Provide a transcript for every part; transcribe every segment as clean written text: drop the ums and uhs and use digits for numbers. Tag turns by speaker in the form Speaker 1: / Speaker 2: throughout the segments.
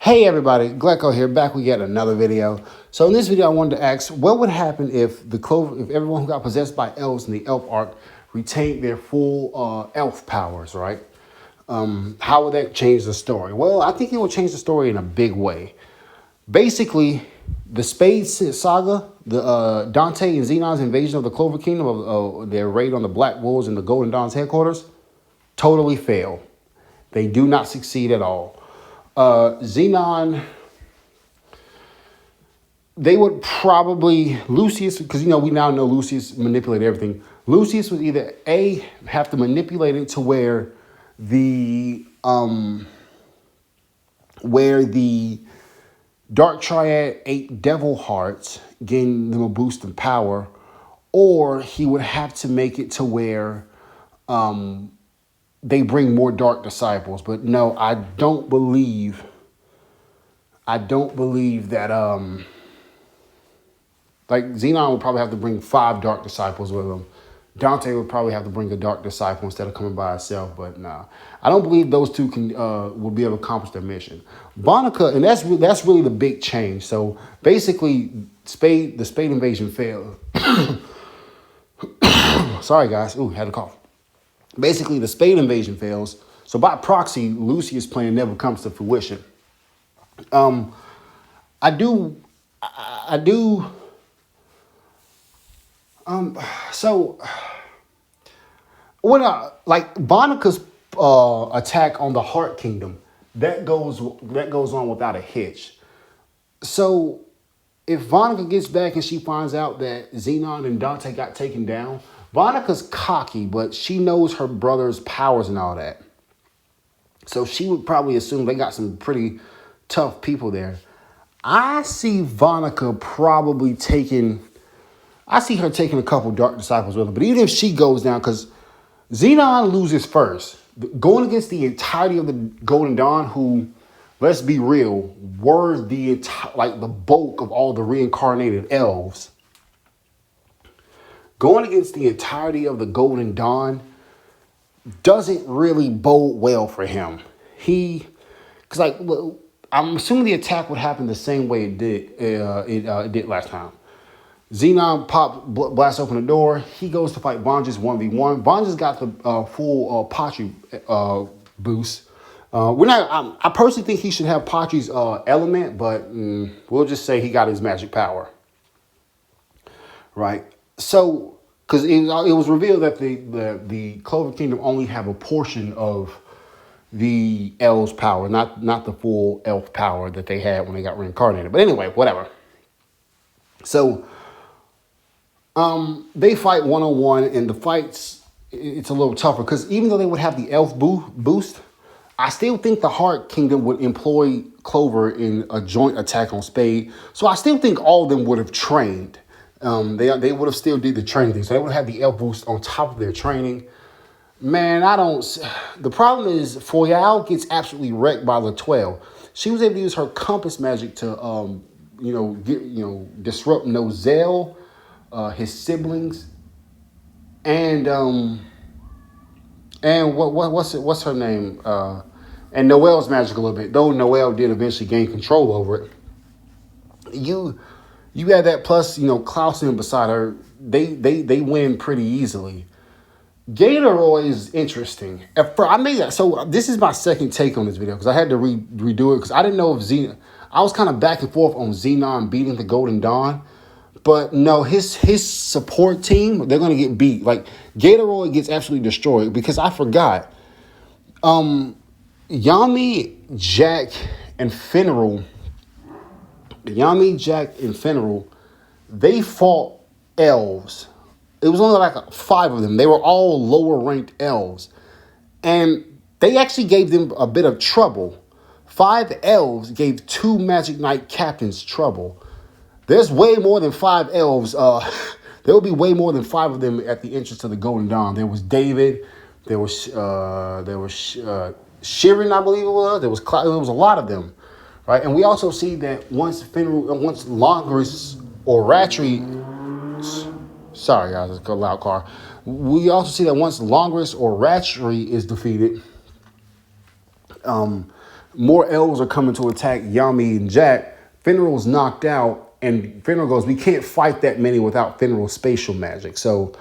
Speaker 1: Hey everybody, Glecko here, back with yet another video. So in this video, I wanted to ask, what would happen if if everyone who got possessed by elves in the elf arc retained their full elf powers, right? How would that change the story? Well, I think it would change the story in a big way. Basically, the Spade saga, the Dante and Xenon's invasion of the Clover Kingdom, of their raid on the Black Wolves and the Golden Dawn's headquarters, totally fail. They do not succeed at all. Xenon, they would probably, Lucius, because we now know Lucius manipulated everything. Lucius would either A, have to manipulate it to where the Dark Triad ate devil hearts, giving them a boost in power, or he would have to make it to where they bring more dark disciples. But no, I don't believe that like Xenon would probably have to bring 5 dark disciples with him. Dante would probably have to bring a dark disciple instead of coming by itself. But nah, I don't believe those two will be able to accomplish their mission. Bonica, and that's really the big change. So basically, the Spade invasion failed. Sorry guys, had a cough. Basically, the Spade invasion fails. So by proxy, Lucius' plan never comes to fruition. I do. So when like Bonica's attack on the Heart Kingdom, that goes on without a hitch. So if Vonica gets back and she finds out that Xenon and Dante got taken down, Vonica's cocky, but she knows her brother's powers and all that. So she would probably assume they got some pretty tough people there. I see Vonica probably taking a couple dark disciples with her. But even if she goes down, because Xenon loses first, going against the entirety of the Golden Dawn, who, let's be real, were the bulk of all the reincarnated elves. Going against the entirety of the Golden Dawn doesn't really bode well for him. I'm assuming the attack would happen the same way it did last time. Xenon blasts open the door. He goes to fight Vondra's 1v1. Vondra's got the full Patri boost. I personally think he should have Patri's element, but we'll just say he got his magic power. Right? So, because it was revealed that the Clover Kingdom only have a portion of the elves' power, not the full elf power that they had when they got reincarnated. But anyway, whatever. So they fight one-on-one, and the fights, it's a little tougher because even though they would have the elf boost, I still think the Heart Kingdom would employ Clover in a joint attack on Spade. So I still think all of them would have trained. They would have still did the training thing. So they would have the elf boost on top of their training. Man, the problem is Foyal gets absolutely wrecked by Latwell. She was able to use her compass magic to, disrupt Nozel, his siblings, and what's her name? And Noel's magic a little bit. Though Noel did eventually gain control over it. You had that plus, Clausen beside her. They win pretty easily. Gatoroy is interesting. I made that. So this is my second take on this video because I had to redo it because I didn't know if Xenon. I was kind of back and forth on Xenon beating the Golden Dawn, but no, his support team, they're gonna get beat. Like Gatoroy gets absolutely destroyed because I forgot. Yami, Jack, and Fenrir. They fought elves. It was only like 5 of them. They were all lower ranked elves. And they actually gave them a bit of trouble. 5 elves gave 2 Magic Knight captains trouble. There's way more than 5 elves. There will be way more than 5 of them at the entrance to the Golden Dawn. There was David. There was Shirin, I believe it was. There was a lot of them. Right? And we also see that once Longris or Ratri... Sorry, guys, it's a loud car. We also see that once Longris or Ratchery is defeated, more elves are coming to attack Yami and Jack. Finral's knocked out, and Finral goes, we can't fight that many without Finral's spatial magic. So,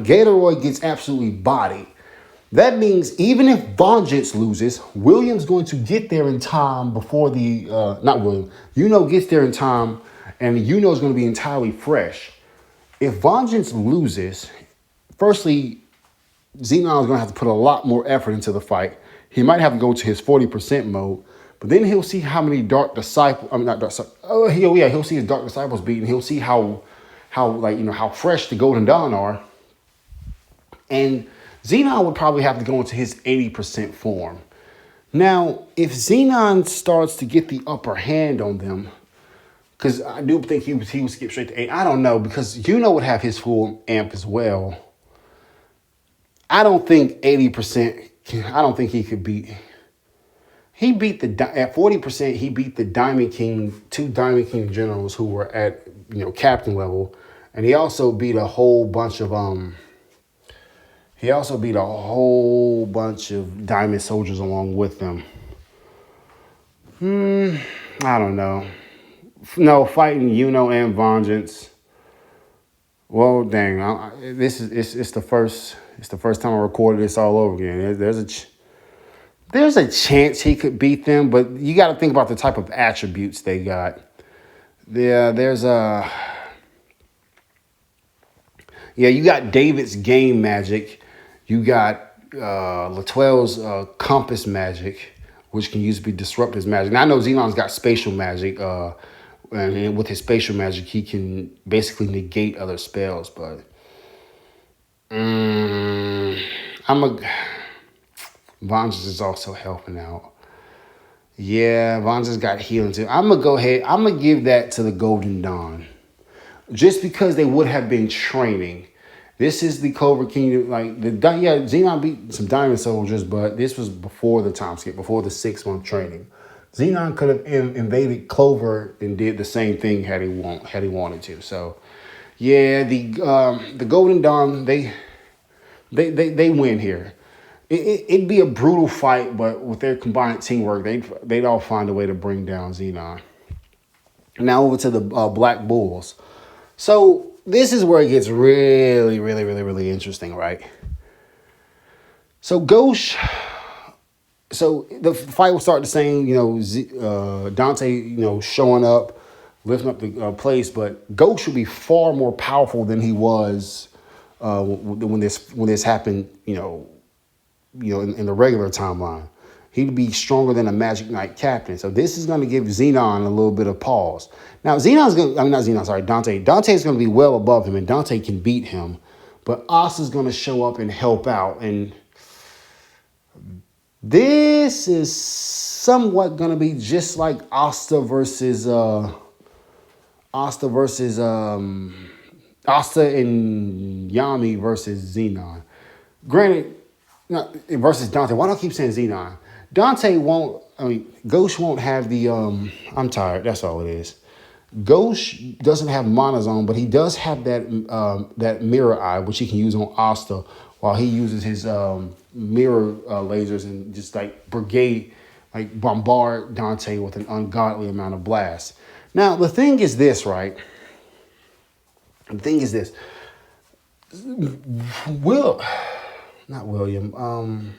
Speaker 1: Gatoroid gets absolutely bodied. That means even if Vengeance loses, William's going to get there in time before the, not William, gets there in time, and is going to be entirely fresh. If Vengeance loses, firstly, Xenon is going to have to put a lot more effort into the fight. He might have to go to his 40% mode, but then he'll see how many Dark Disciples, he'll see his Dark Disciples beat, and he'll see how fresh the Golden Dawn are. And Xenon would probably have to go into his 80% form. Now, if Xenon starts to get the upper hand on them, because I do think he would skip straight to 8. I don't know, because would have his full amp as well. I don't think 80%, I don't think he could beat. He beat at 40%, he beat the Diamond King, 2 Diamond King generals who were at, captain level. And he also beat a whole bunch of, diamond soldiers along with them. I don't know. No, fighting and Vengeance. Well, dang, it's the first time I recorded this all over again. There's a chance he could beat them, but you got to think about the type of attributes they got. You got David's game magic. You got Latuelle's compass magic, which can use to be disrupt his magic. Now, I know Xenon's got spatial magic, and with his spatial magic, he can basically negate other spells, but Vengeance is also helping out. Yeah, Vengeance got healing too. I'm going to go ahead. I'm going to give that to the Golden Dawn. Just because they would have been training. This is the Clover Kingdom. Xenon beat some Diamond Soldiers, but this was before the time skip, before the 6-month training. Xenon could have invaded Clover and did the same thing had he wanted to. So, yeah, the Golden Dawn, they win here. It'd be a brutal fight, but with their combined teamwork, they'd all find a way to bring down Xenon. Now over to the Black Bulls. So this is where it gets really, really, really, really interesting, right? So Gauche. So the fight will start the same, Dante, showing up, lifting up the place, but Gauche will be far more powerful than he was when this happened, in the regular timeline. He'd be stronger than a Magic Knight captain. So this is going to give Xenon a little bit of pause. Now, Dante. Dante's going to be well above him, and Dante can beat him. But Asta's going to show up and help out. And this is somewhat going to be just like Asta versus Asta and Yami versus Xenon. Granted, versus Dante. Why do I keep saying Xenon? Gauche won't have the, I'm tired, that's all it is. Gauche doesn't have Monozone, but he does have that mirror eye, which he can use on Asta, while he uses his mirror lasers and just bombard Dante with an ungodly amount of blasts. Now, the thing is this, right? The thing is this. Not William.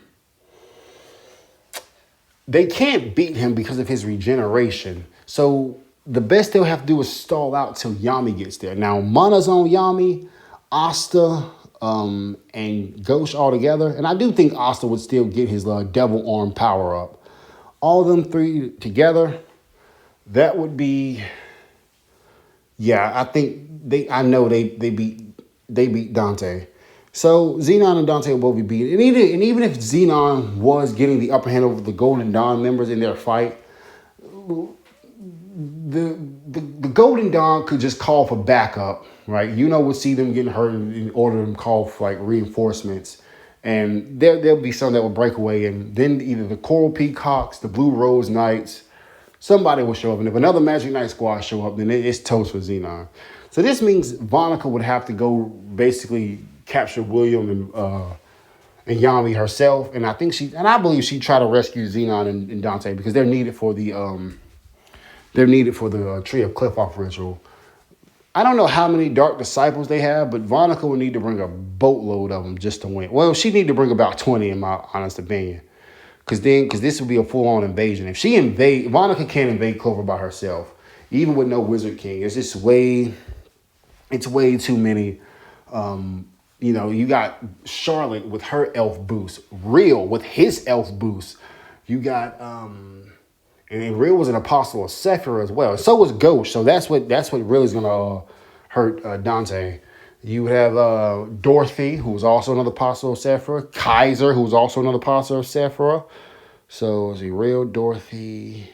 Speaker 1: They can't beat him because of his regeneration. So the best they'll have to do is stall out till Yami gets there. Now, Monozone Yami, Asta, and Gauche all together. And I do think Asta would still get his devil arm power up. All of them 3 together, that would be, I think they beat Dante. So Xenon and Dante will both be beaten. And even if Xenon was getting the upper hand over the Golden Dawn members in their fight, the Golden Dawn could just call for backup, right? Would see them getting hurt and order them call for reinforcements. And there'll be some that will break away. And then either the Coral Peacocks, the Blue Rose Knights, somebody will show up. And if another Magic Knight squad show up, then it's toast for Xenon. So this means Vonica would have to go basically capture William and Yami herself. And I believe she tried to rescue Xenon and Dante because they're needed for the Tree of Cliff Off ritual. I don't know how many Dark Disciples they have, but Vonica would need to bring a boatload of them just to win. Well, she need to bring about 20 in my honest opinion. Because this would be a full-on invasion. If Vonica can't invade Clover by herself, even with no Wizard King. It's way too many. You got Charlotte with her elf boost, Real with his elf boost. You got and Real was an apostle of Sephira as well. So was Ghost. So that's what really is gonna hurt Dante. You have Dorothy, who's also another apostle of Sephira. Kaiser, who's also another apostle of Sephira. So is he Real, Dorothy,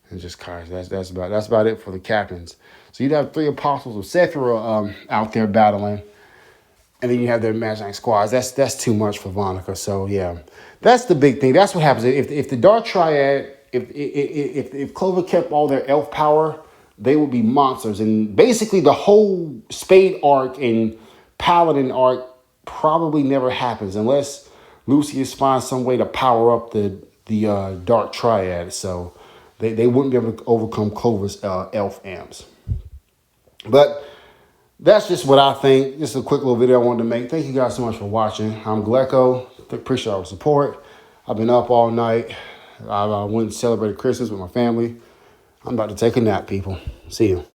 Speaker 1: and just Kaiser. That's about it for the captains. So you'd have 3 apostles of Sephira out there battling. And then you have their imaginary squads. That's too much for Vonica. So yeah, that's the big thing. That's what happens if the Dark Triad. If Clover kept all their elf power, they would be monsters. And basically, the whole Spade arc and Paladin arc probably never happens unless Lucius finds some way to power up the Dark Triad. So they wouldn't be able to overcome Clover's elf amps. But that's just what I think. Just a quick little video I wanted to make. Thank you guys so much for watching. I'm Glecko. Appreciate our support. I've been up all night. I went and celebrated Christmas with my family. I'm about to take a nap, people. See you.